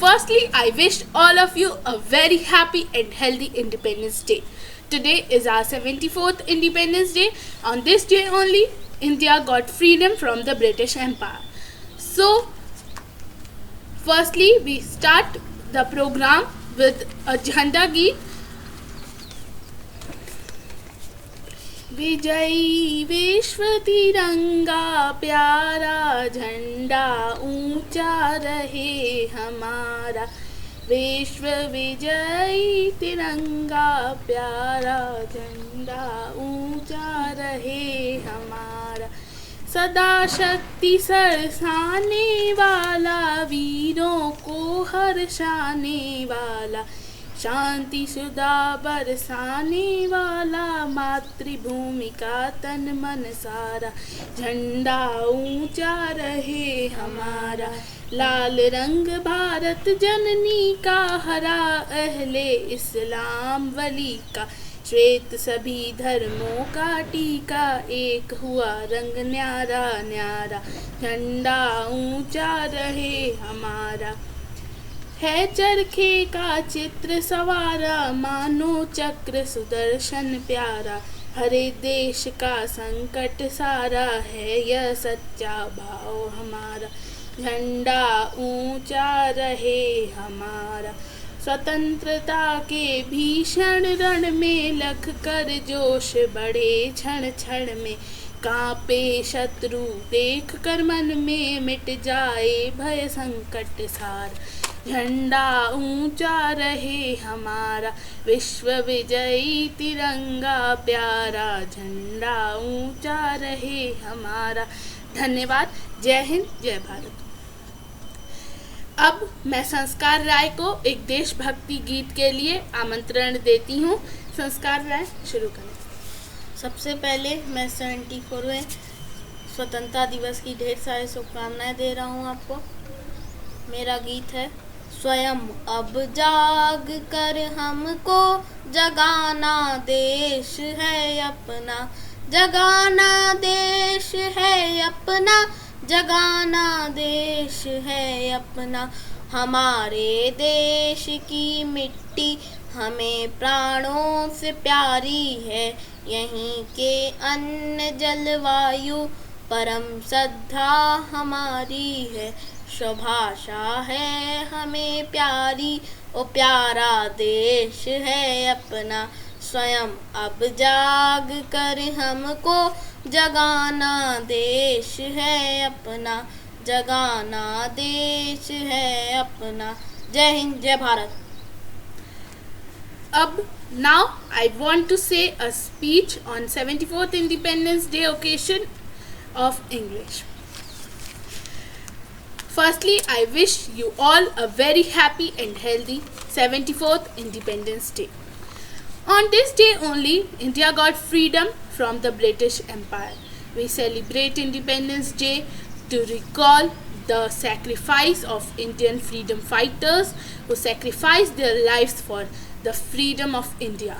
Firstly, I wish all of you a very happy and healthy Independence Day. Today is our 74th Independence Day. On this day only, India got freedom from the British Empire. So, firstly, we start the program with a Jhanda Geet. विजयी विश्व तिरंगा प्यारा झंडा ऊंचा रहे हमारा. विश्व विजयी तिरंगा प्यारा झंडा ऊंचा रहे हमारा. सदा शक्ति सरसाने वाला, वीरों को हर्षाने वाला, शांति सुधा बरसाने वाला, मातृभूमि का तन मन सारा. झंडा ऊंचा रहे हमारा. लाल रंग भारत जननी का, हरा अहले इस्लाम वली का, श्वेत सभी धर्मों का टीका, एक हुआ रंग न्यारा न्यारा. झंडा ऊंचा रहे हमारा. है चरखे का चित्र सवारा, मानो चक्र सुदर्शन प्यारा. हरे देश का संकट सारा, है यह सच्चा भाव हमारा. झंडा ऊंचा रहे हमारा. स्वतंत्रता के भीषण रण में, लख कर जोश बढ़े क्षण क्षण में. कांपे शत्रु देख कर मन में, मिट जाए भय संकट सार. झंडा ऊंचा रहे हमारा. विश्व विजयी तिरंगा प्यारा, झंडा ऊंचा रहे हमारा. धन्यवाद. जय हिंद, जय भारत. अब मैं संस्कार राय को एक देशभक्ति गीत के लिए आमंत्रण देती हूँ. संस्कार राय, शुरू करें. सबसे पहले मैं 74वें स्वतंत्रता दिवस की ढेर सारी शुभकामनाएं दे रहा हूँ आपको. मेरा गीत है. स्वयं अब जाग कर हमको जगाना देश है अपना, जगाना देश है अपना, जगाना देश है अपना. हमारे देश की मिट्टी हमें प्राणों से प्यारी है. यहीं के अन्न जलवायु परम श्रद्धा हमारी है. स्वभाषा है हमें प्यारी, ओ प्यारा देश है अपना. स्वयं अब जाग कर हमको जगाना देश है अपना, जगाना देश है अपना. जय हिंद, जय Bharat. Now I want to say a speech on 74th Independence Day occasion of English. Firstly, I wish you all a very happy and healthy 74th Independence Day. On this day only, India got freedom from the British Empire. We celebrate Independence Day to recall the sacrifice of Indian freedom fighters who sacrificed their lives for the freedom of India.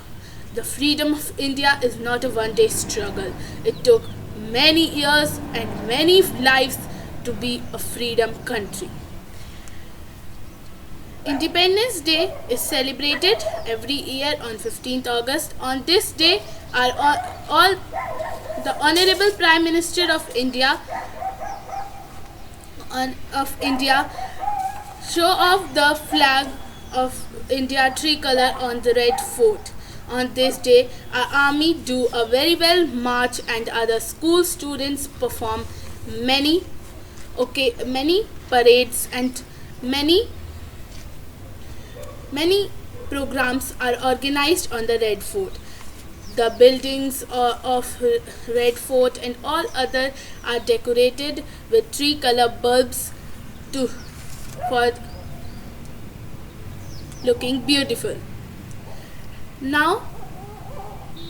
The freedom of India is not a one-day struggle. It took many years and many lives to be a freedom country. Independence Day is celebrated every year on 15th August. On this day, all the Honorable Prime Minister of India show off the flag of India tricolor on the Red Fort. On this day, our army do a very well march and other school students perform many parades and many programs are organized on the Red Fort. The buildings of Red Fort and all other are decorated with tricolor bulbs for looking beautiful. Now,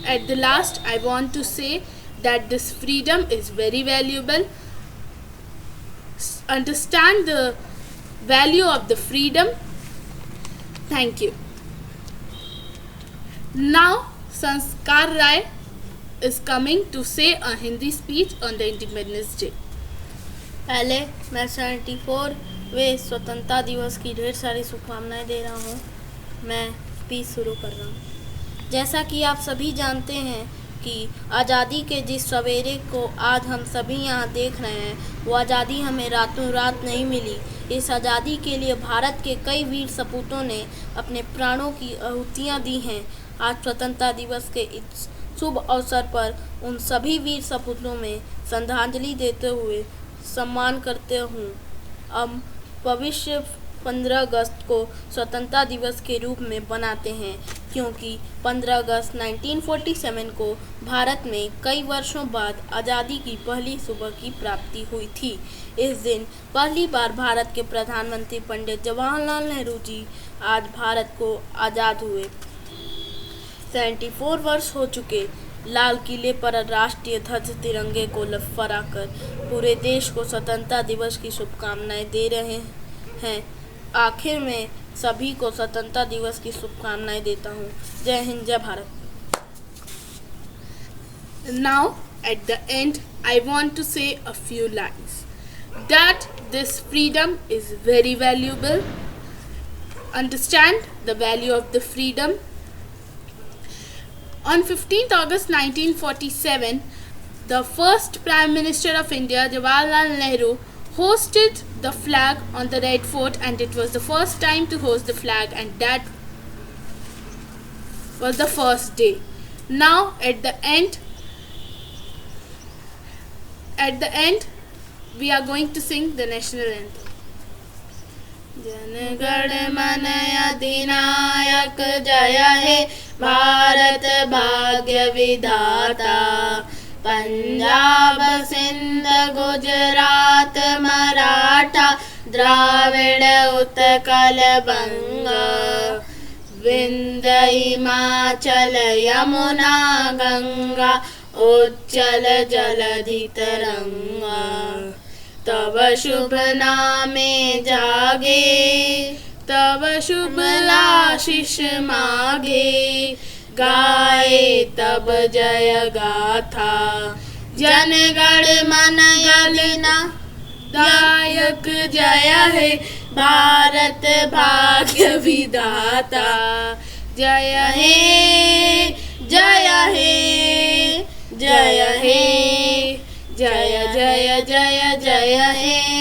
at the last, I want to say that this freedom is very valuable. Understand the value of the freedom. Thank you. Now, Sanskar Rai is coming to say a Hindi speech on the Independence Day. पहले मैं 74 वे स्वतंत्रता दिवस की ढेर सारी शुभकामनाएं दे रहा हूँ। मैं स्पीच शुरू कर रहा हूँ। जैसा कि आप सभी जानते हैं कि आज़ादी के जिस सवेरे को आज हम सभी यहाँ देख रहे हैं, वो आज़ादी हमें रातों रात नहीं मिली। इस आज़ादी के लिए भारत के कई वीर सपूतों ने अपने प्राणों की आहुतियाँ दी हैं। आज स्वतंत्रता दिवस के इस शुभ अवसर पर उन सभी वीर सपूतों में श्रद्धांजलि देते हुए सम्मान करते हूँ। हम भविष्य 15 अगस्त को स्वतंत्रता दिवस के रूप में बनाते हैं, क्योंकि 15 अगस्त 1947 को भारत में कई वर्षों बाद आज़ादी की पहली सुबह की प्राप्ति हुई थी। इस दिन पहली बार भारत के प्रधानमंत्री पंडित जवाहरलाल नेहरू जी आज भारत को आज़ाद हुए। 74 वर्ष हो चुके। लाल किले पर राष्ट्रीय ध्वज तिरंगे को फहराकर पूरे देश को स्वतंत्रता दिवस की शुभकामनाएं दे रहे हैं। आखिर में सभी को स्वतंत्रता दिवस की शुभकामनाएं देता हूँ। जय हिंद, जय Bharat. Now, at the end, I want to say a few lines. That this freedom is very valuable. Understand the value of the freedom. On 15th August 1947, the first Prime Minister of India, Jawaharlal Nehru, hosted the flag on the Red Fort, and it was the first time to host the flag, and that was the first day. Now at the end, we are going to sing the national anthem. Jana Gana मन अधिनायक जय हे भारत भाग्य विधाता। पंजाब सिंध गुजरात मराठा द्राविड़ उत्कल बंगा। विंध्य हिमाचल यमुना गंगा उच्चल जलधि तरंगा। तब शुभ नामे जागे तब शुभ आशीष मागे। गाए तब जय गाथा जन गण मन गणना दायक जय हे भारत भाग्य विधाता। जय हे जय हे जय हे जय जय जय जय हे।